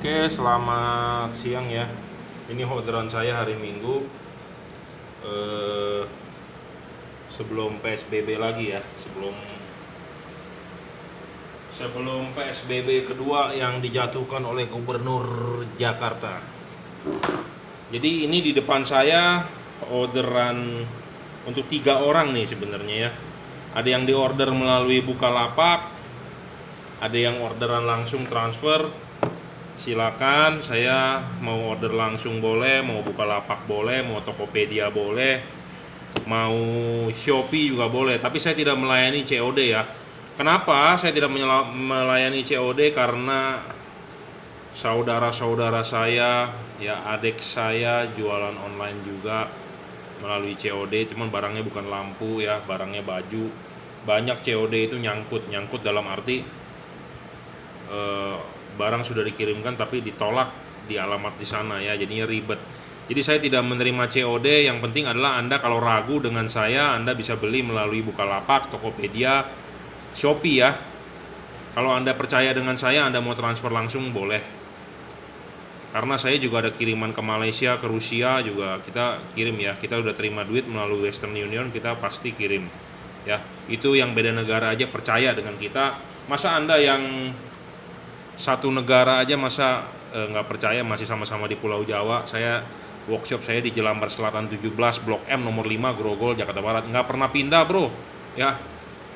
Oke, selamat siang ya. Ini orderan saya hari Minggu eh, sebelum PSBB lagi ya, sebelum sebelum PSBB kedua yang dijatuhkan oleh Gubernur Jakarta. Jadi ini di depan saya orderan untuk 3 orang nih sebenarnya ya. Ada yang diorder melalui Bukalapak, ada yang orderan langsung transfer. Silakan, saya mau order langsung boleh, mau Bukalapak boleh, mau Tokopedia boleh, mau Shopee juga boleh. Tapi saya tidak melayani COD ya. Kenapa saya tidak melayani COD? Karena saudara-saudara saya, ya adik saya jualan online juga melalui COD, cuman barangnya bukan lampu ya, barangnya baju. Banyak COD itu nyangkut dalam arti barang sudah dikirimkan tapi ditolak di alamat di sana ya, jadinya ribet. Jadi saya tidak menerima COD. Yang penting adalah Anda kalau ragu dengan saya, Anda bisa beli melalui Bukalapak, Tokopedia, Shopee ya. Kalau Anda percaya dengan saya, Anda mau transfer langsung boleh. Karena saya juga ada kiriman ke Malaysia, ke Rusia juga kita kirim ya. Kita udah terima duit melalui Western Union, kita pasti kirim ya. Itu yang beda negara aja percaya dengan kita. Masa Anda yang satu negara aja masa nggak percaya, masih sama-sama di Pulau Jawa. Saya workshop saya di Jelambar Selatan 17, Blok M nomor 5, Grogol, Jakarta Barat. Nggak pernah pindah bro ya.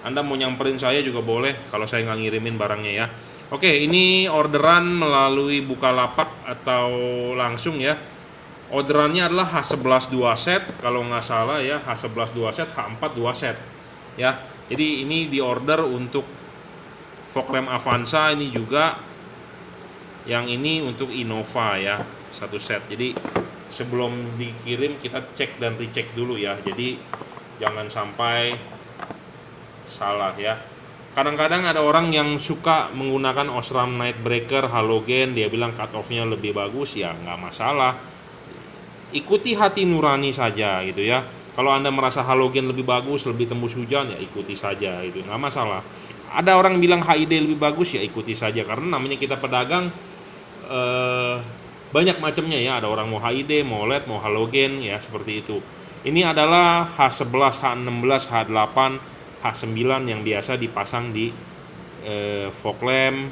Anda mau nyamperin saya juga boleh kalau saya nggak ngirimin barangnya ya. Oke, ini orderan melalui Bukalapak atau langsung ya. Orderannya adalah H11 2 set kalau nggak salah ya, H11 2 set, H4 2 set ya. Jadi ini diorder untuk fog lamp Avanza, ini juga yang ini untuk Innova ya, satu set. Jadi sebelum dikirim kita cek dan recheck dulu ya, jadi jangan sampai salah ya. Kadang-kadang ada orang yang suka menggunakan Osram Night Breaker halogen, dia bilang cut off-nya lebih bagus, ya nggak masalah, ikuti hati nurani saja gitu ya. Kalau Anda merasa halogen lebih bagus, lebih tembus hujan, ya ikuti saja, itu nggak masalah. Ada orang bilang HID lebih bagus, ya ikuti saja, karena namanya kita pedagang, banyak macamnya ya. Ada orang mau HID, mau LED, mau halogen ya, seperti itu. Ini adalah H11, H16, H8, H9 yang biasa dipasang di fog lamp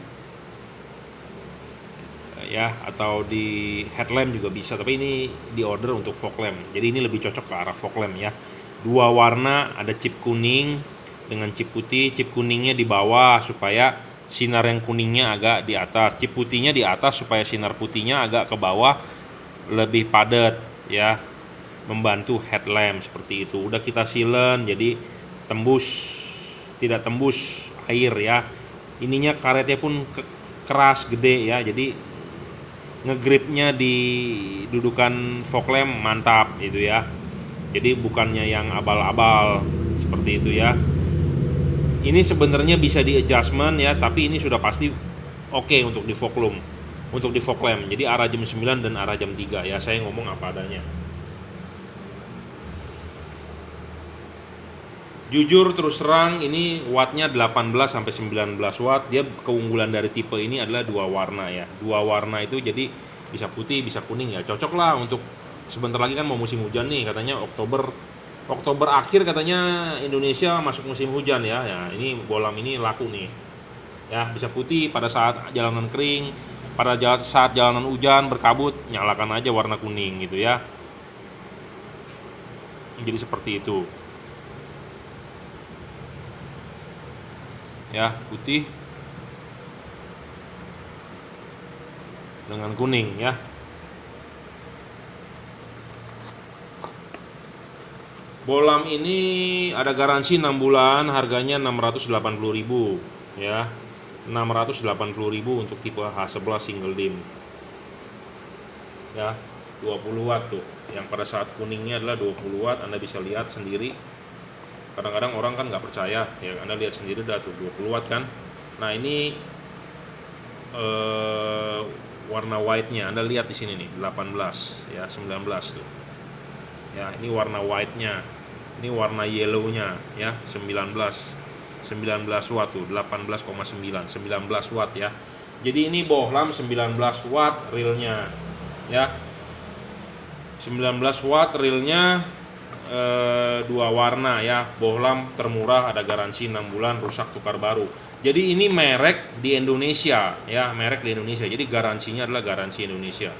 ya, atau di headlamp juga bisa, tapi ini di order untuk fog lamp. Jadi ini lebih cocok ke arah fog lamp ya. 2 warna, ada chip kuning dengan chip putih. Chip kuningnya di bawah supaya sinar yang kuningnya agak di atas, chip putihnya di atas supaya sinar putihnya agak ke bawah, lebih padat ya, membantu headlamp seperti itu. Udah kita silen, jadi tidak tembus air ya. Ininya karetnya pun keras, gede ya, jadi ngegripnya di dudukan fog lamp mantap gitu ya. Jadi bukannya yang abal-abal seperti itu ya. Ini sebenarnya bisa di adjustment ya, tapi ini sudah pasti oke untuk di fog lamp. Untuk di fog lamp. Jadi arah jam 9 dan arah jam 3 ya, saya ngomong apa adanya. Jujur terus terang, ini wattnya 18 sampai 19 watt. Dia keunggulan dari tipe ini adalah 2 warna ya. 2 warna itu jadi bisa putih, bisa kuning ya. Cocok lah untuk sebentar lagi kan mau musim hujan nih, katanya Oktober akhir katanya Indonesia masuk musim hujan ya. Ya, ini bolam ini laku nih. Ya, bisa putih pada saat jalanan kering, pada saat jalanan hujan berkabut, nyalakan aja warna kuning gitu ya. Jadi seperti itu. Ya, putih dengan kuning ya. Bolam ini ada garansi 6 bulan, harganya 680.000 ya. 680.000 untuk tipe H11 single dim. Ya, 20 watt tuh. Yang pada saat kuningnya adalah 20 watt, Anda bisa lihat sendiri. Kadang-kadang orang kan nggak percaya ya, Anda lihat sendiri dah tuh 20 watt kan. Nah, ini warna white-nya Anda lihat di sini nih, 18 ya, 19 tuh. Ya, ini warna white-nya. Ini warna yellow-nya ya, 19 watt tuh, 18,9, 19 watt ya. Jadi ini bohlam 19 watt realnya ya. 19 watt realnya, dua warna ya. Bohlam termurah, ada garansi 6 bulan, rusak tukar baru. Jadi ini merek di Indonesia ya, merek di Indonesia. Jadi garansinya adalah garansi Indonesia.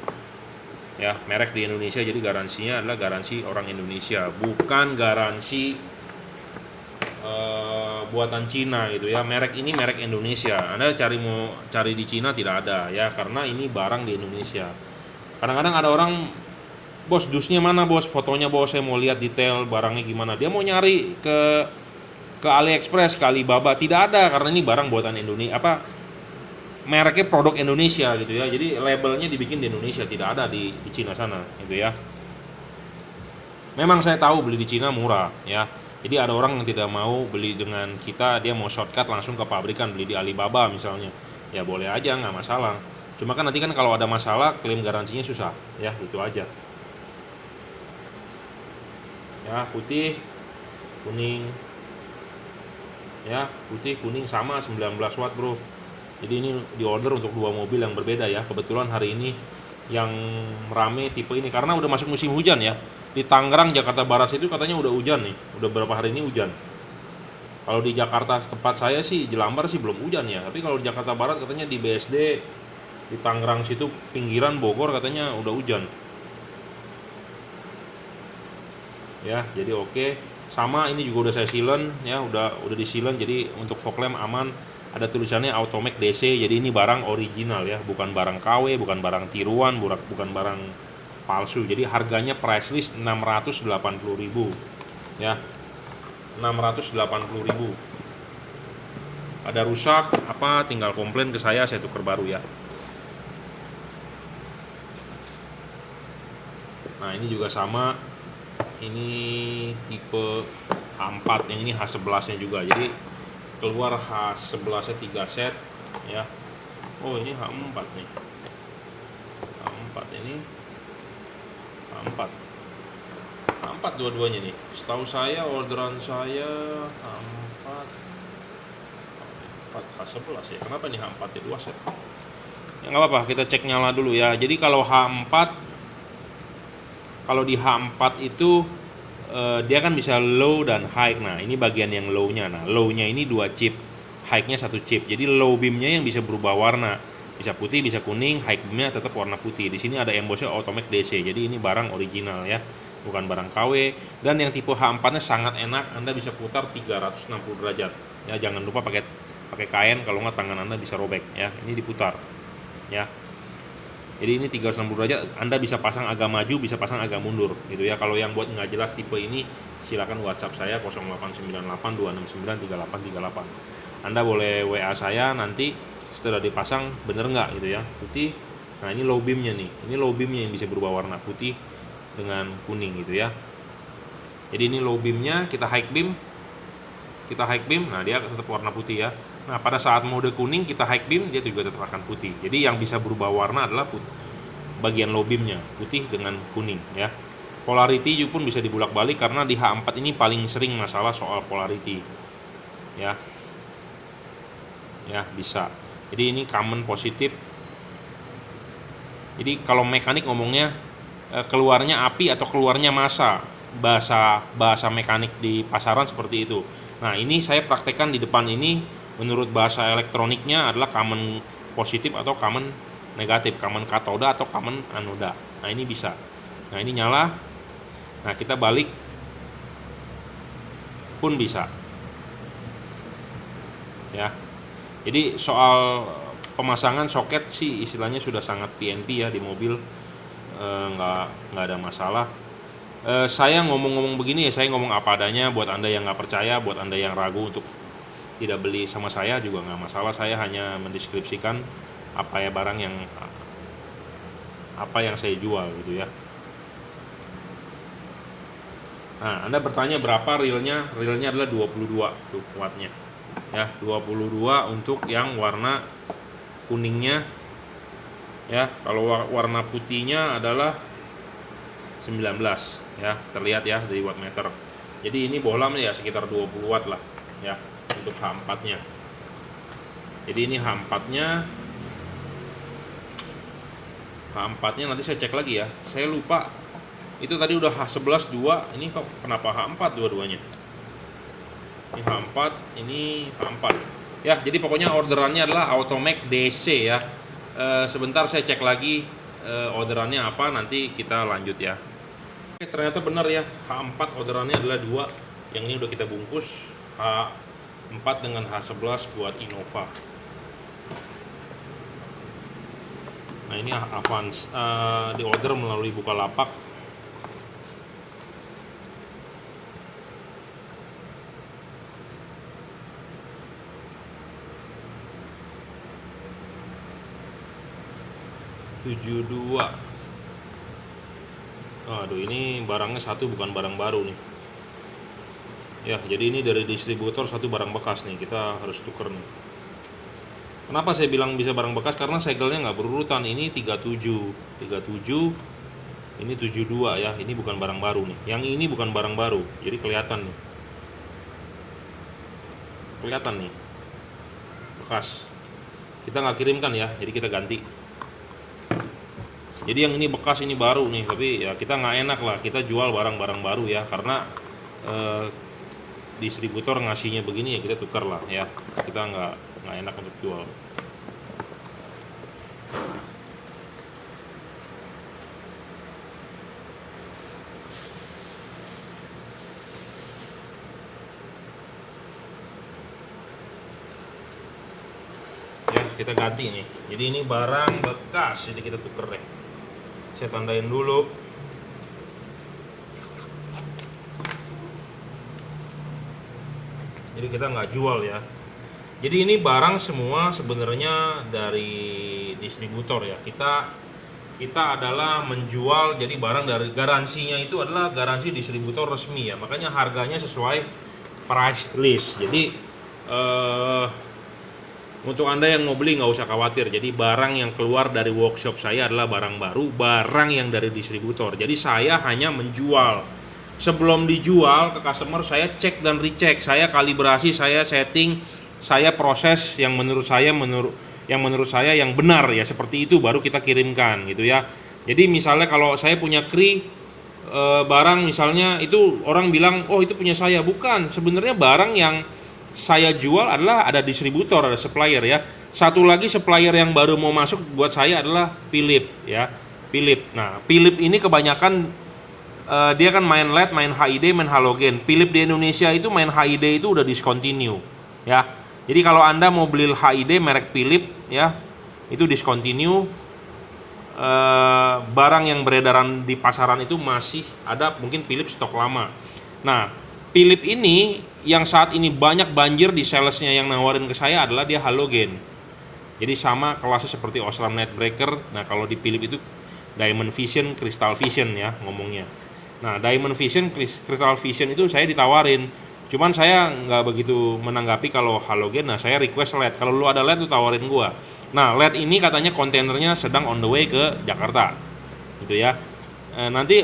Ya, merek di Indonesia, jadi garansinya adalah garansi orang Indonesia, bukan garansi buatan Cina gitu ya. Merek ini merek Indonesia. Anda mau cari di Cina tidak ada ya, karena ini barang di Indonesia. Kadang-kadang ada orang, bos dusnya mana bos, fotonya bos, saya mau lihat detail barangnya gimana. Dia mau nyari ke AliExpress, ke Alibaba, tidak ada, karena ini barang buatan Indonesia, mereknya produk Indonesia gitu ya. Jadi labelnya dibikin di Indonesia, tidak ada di Cina sana gitu ya. Memang saya tahu beli di Cina murah ya. Jadi ada orang yang tidak mau beli dengan kita, dia mau shortcut langsung ke pabrikan, beli di Alibaba misalnya. Ya boleh aja, nggak masalah. Cuma kan nanti kan kalau ada masalah, klaim garansinya susah ya, itu aja. Ya, putih, kuning. Ya, putih, kuning sama 19 watt bro. Jadi ini di order untuk dua mobil yang berbeda ya. Kebetulan hari ini yang rame tipe ini karena udah masuk musim hujan ya. Di Tangerang, Jakarta Barat itu katanya udah hujan nih. Udah beberapa hari ini hujan. Kalau di Jakarta tempat saya sih, Jelambar sih belum hujan ya. Tapi kalau di Jakarta Barat katanya di BSD, di Tangerang situ pinggiran Bogor katanya udah hujan. Ya, jadi oke. Sama ini juga udah saya silen ya, udah di silen, jadi untuk fog lamp aman. Ada tulisannya Automac DC, jadi ini barang original ya, bukan barang KW, bukan barang tiruan, bukan barang palsu. Jadi harganya price list 680.000 ya, 680.000. Ada rusak apa tinggal komplain ke saya tuker baru ya. Nah ini juga sama, ini tipe H4, yang ini H11 nya juga, jadi keluar H11 nya 3 set ya. Oh ini H4 nih, H4 ini H4 dua-duanya nih. Setahu saya orderan saya H4 H11 ya. Kenapa nih H4 ya 2 set? Ya nggak apa-apa, kita cek nyala dulu ya. Jadi kalau di H4 itu dia kan bisa low dan high. Nah ini bagian yang low-nya. Nah low-nya ini 2 chip, high-nya 1 chip. Jadi low beam-nya yang bisa berubah warna, bisa putih, bisa kuning. High beam-nya tetap warna putih. Di sini ada embossnya Automac DC. Jadi ini barang original ya, bukan barang KW. Dan yang tipe H4-nya sangat enak, Anda bisa putar 360 derajat. Ya jangan lupa pakai kain, kalau nggak tangan Anda bisa robek ya. Ini diputar ya. Jadi ini 360 derajat, Anda bisa pasang agak maju, bisa pasang agak mundur gitu ya. Kalau yang buat nggak jelas tipe ini, silakan WhatsApp saya 0898 269 3838. Anda boleh WA saya nanti setelah dipasang bener nggak gitu ya, putih. Nah ini low beamnya nih, ini low beamnya yang bisa berubah warna putih dengan kuning gitu ya. Jadi ini low beamnya, kita high beam, nah dia tetap warna putih ya. Nah pada saat mode kuning kita high beam, dia juga tetap akan putih. Jadi yang bisa berubah warna adalah bagian low beamnya, putih dengan kuning ya. Polarity pun bisa dibulak-balik karena di H4 ini paling sering masalah soal polarity ya. Ya bisa. Jadi ini common positif. Jadi kalau mekanik ngomongnya keluarnya api atau keluarnya massa, bahasa mekanik di pasaran seperti itu. Nah ini saya praktekkan di depan ini. Menurut bahasa elektroniknya adalah common positif atau common negatif, common katoda atau common anoda. Nah ini bisa. Nah ini nyala. Nah kita balik pun bisa. Ya. Jadi soal pemasangan soket sih istilahnya sudah sangat PNP ya di mobil, nggak ada masalah. Saya ngomong-ngomong begini ya, saya ngomong apa adanya. Buat Anda yang nggak percaya, buat Anda yang ragu untuk tidak beli sama saya juga nggak masalah. Saya hanya mendeskripsikan apa yang saya jual gitu ya. Nah Anda bertanya berapa realnya adalah 22 tuh wattnya ya, 22 untuk yang warna kuningnya ya. Kalau warna putihnya adalah 19 ya, terlihat ya dari wattmeter. Jadi ini bohlam ya sekitar 20 watt lah ya untuk H4 nya. Jadi ini H4 nya H4-nya nanti saya cek lagi ya. Saya lupa. Itu tadi udah H11 2, ini kok kenapa H4 dua-duanya? Ini H4, ini H4. Ya, jadi pokoknya orderannya adalah Automac DC ya. Sebentar saya cek lagi orderannya apa, nanti kita lanjut ya. Oke, ternyata benar ya, H4 orderannya adalah 2. Yang ini udah kita bungkus, H4 dengan H11 buat Innova. Nah ini Avance, di order melalui Bukalapak. Aduh, ini barangnya satu, bukan barang baru nih. Ya, jadi ini dari distributor, satu barang bekas nih, kita harus tuker nih. Kenapa saya bilang bisa barang bekas? Karena segelnya nggak berurutan. Ini 37, ini 72 ya. Ini bukan barang baru nih. Yang ini bukan barang baru, jadi kelihatan nih. Kelihatan nih, bekas. Kita nggak kirimkan ya, jadi kita ganti. Jadi yang ini bekas, ini baru nih, tapi ya kita nggak enak lah, kita jual barang-barang baru ya, karena distributor ngasihnya begini ya, kita tukar lah ya, kita nggak enak untuk jual. Ya kita ganti nih, jadi ini barang bekas, jadi kita tuker deh. Saya tandain dulu. Jadi kita nggak jual ya. Jadi ini barang semua sebenarnya dari distributor ya. Kita adalah menjual, jadi barang dari garansinya itu adalah garansi distributor resmi ya. Makanya harganya sesuai price list. Jadi untuk Anda yang mau beli nggak usah khawatir. Jadi barang yang keluar dari workshop saya adalah barang baru, barang yang dari distributor. Jadi saya hanya menjual. Sebelum dijual ke customer, saya cek dan recheck, saya kalibrasi, saya setting, saya proses yang menurut saya yang benar ya, seperti itu baru kita kirimkan gitu ya. Jadi misalnya kalau saya punya kri barang misalnya, itu orang bilang oh itu punya saya, bukan. Sebenarnya barang yang saya jual adalah ada distributor, ada supplier ya. Satu lagi supplier yang baru mau masuk buat saya adalah Philips ya. Philips. Nah, Philips ini kebanyakan dia kan main LED, main HID, main halogen. Philips di Indonesia itu main HID itu udah discontinue ya. Jadi kalau Anda mau beli HID merek Philips ya, itu discontinue. Barang yang beredaran di pasaran itu masih ada, mungkin Philips stok lama. Nah, Philips ini yang saat ini banyak banjir di salesnya yang nawarin ke saya adalah dia halogen. Jadi sama kelasnya seperti Osram Netbreaker. Nah kalau di Philips itu Diamond Vision, Crystal Vision ya ngomongnya. Nah Diamond Vision, Crystal Vision itu saya ditawarin. Cuman saya nggak begitu menanggapi kalau halogen. Nah saya request LED. Kalau lu ada LED lu tawarin gua. Nah LED ini katanya kontainernya sedang on the way ke Jakarta. Gitu ya. Nanti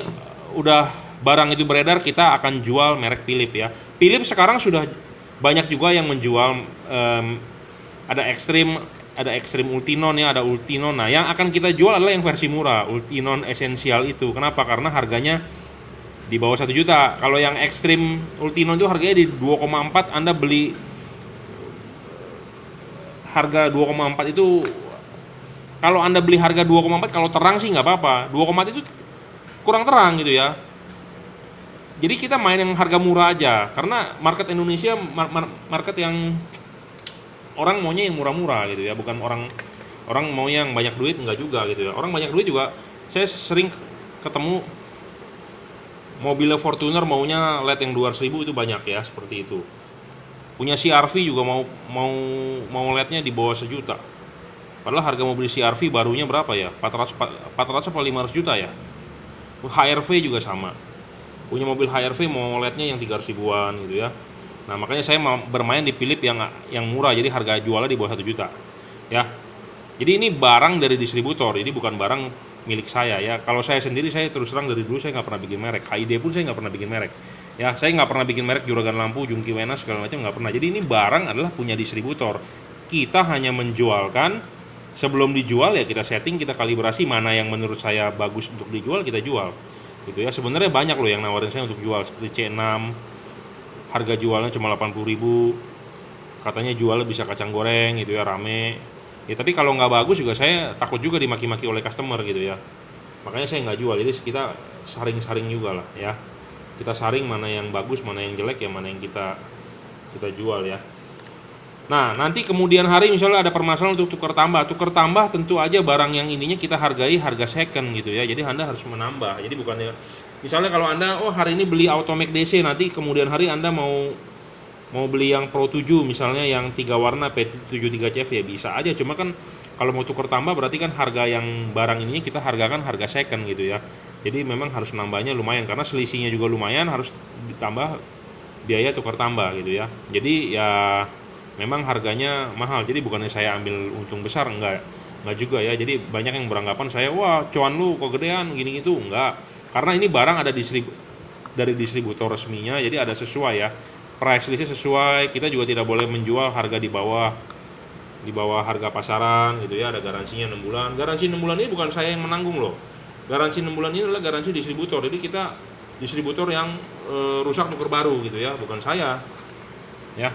udah barang itu beredar, kita akan jual merek Philips ya. Philips sekarang sudah banyak juga yang menjual, ada Extreme Ultinon ya, ada Ultinon. Nah yang akan kita jual adalah yang versi murah, Ultinon Essential itu. Kenapa? Karena harganya di bawah 1 juta. Kalau yang Extreme Ultinon itu harganya di 2,4, Anda beli harga 2,4 itu, kalau Anda beli harga 2,4 kalau terang sih nggak apa-apa. 2,4 itu kurang terang gitu ya. Jadi kita main yang harga murah aja, karena market Indonesia market yang orang maunya yang murah-murah gitu ya, bukan orang mau yang banyak duit, enggak juga gitu ya. Orang banyak duit juga, saya sering ketemu mobilnya Fortuner maunya LED yang 200.000 itu banyak ya, seperti itu. Punya CR-V juga mau LED-nya di bawah 1 juta. Padahal harga mobil CR-V barunya berapa ya? 400 atau 500 juta ya. HR-V juga sama. Punya mobil HR-V mau LED-nya yang 300 ribuan gitu ya. Nah makanya saya mau bermain di Philips yang murah, jadi harga jualnya di bawah 1 juta ya. Jadi ini barang dari distributor, ini bukan barang milik saya ya. Kalau saya sendiri, saya terus terang dari dulu saya nggak pernah bikin merek. HID pun saya nggak pernah bikin merek ya. Saya nggak pernah bikin merek juragan lampu, Jungki Wenas segala macam, nggak pernah. Jadi ini barang adalah punya distributor, kita hanya menjualkan sebelum dijual ya kita setting, kita kalibrasi mana yang menurut saya bagus untuk dijual, kita jual gitu ya. Sebenarnya banyak loh yang nawarin saya untuk jual, seperti C6 harga jualnya cuma 80.000, katanya jualnya bisa kacang goreng gitu ya, rame ya. Tapi kalau nggak bagus juga saya takut juga dimaki-maki oleh customer gitu ya, makanya saya nggak jual. Jadi kita saring-saring juga lah ya, kita saring mana yang bagus, mana yang jelek ya, mana yang kita jual ya. Nah, nanti kemudian hari misalnya ada permasalahan untuk tukar tambah tentu aja barang yang ininya kita hargai harga second gitu ya. Jadi Anda harus menambah. Jadi bukannya misalnya kalau Anda hari ini beli Automac DC, nanti kemudian hari Anda mau beli yang Pro 7 misalnya yang 3 warna P73CF ya bisa aja. Cuma kan kalau mau tukar tambah berarti kan harga yang barang ininya kita hargakan harga second gitu ya. Jadi memang harus nambahnya lumayan karena selisihnya juga lumayan, harus ditambah biaya tukar tambah gitu ya. Jadi ya memang harganya mahal. Jadi bukannya saya ambil untung besar, enggak juga ya. Jadi banyak yang beranggapan saya, wah cuan lu kok gedean gini gitu, enggak. Karena ini barang ada dari distributor resminya, jadi ada sesuai ya. Price listnya sesuai. Kita juga tidak boleh menjual harga di bawah harga pasaran gitu ya. Ada garansinya 6 bulan. Garansi 6 bulan ini bukan saya yang menanggung loh. Garansi 6 bulan ini adalah garansi distributor. Jadi kita distributor yang rusak tuker baru gitu ya, bukan saya. Ya.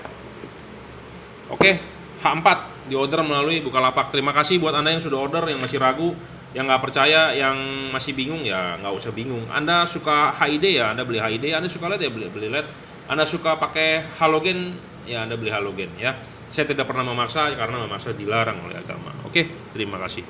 Oke, H4 di order melalui Bukalapak. Terima kasih buat Anda yang sudah order, yang masih ragu, yang nggak percaya, yang masih bingung ya nggak usah bingung. Anda suka HID ya, Anda beli HID. Anda suka LED ya beli LED. Anda suka pakai halogen ya, Anda beli halogen ya. Saya tidak pernah memaksa karena memaksa dilarang oleh agama. Oke, terima kasih.